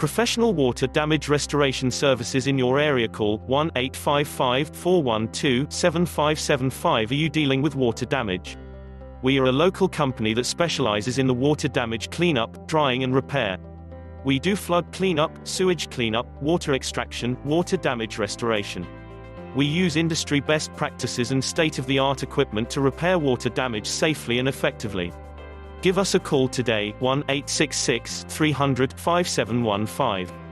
professional water damage restoration services in your area. Call 1-855-412-7575. Are you dealing with water damage? We are a local company that specializes in the water damage cleanup, drying and repair. We do flood cleanup, sewage cleanup, water extraction, water damage restoration. We use industry best practices and state-of-the-art equipment to repair water damage safely and effectively. Give us a call today, 1-866-300-5715.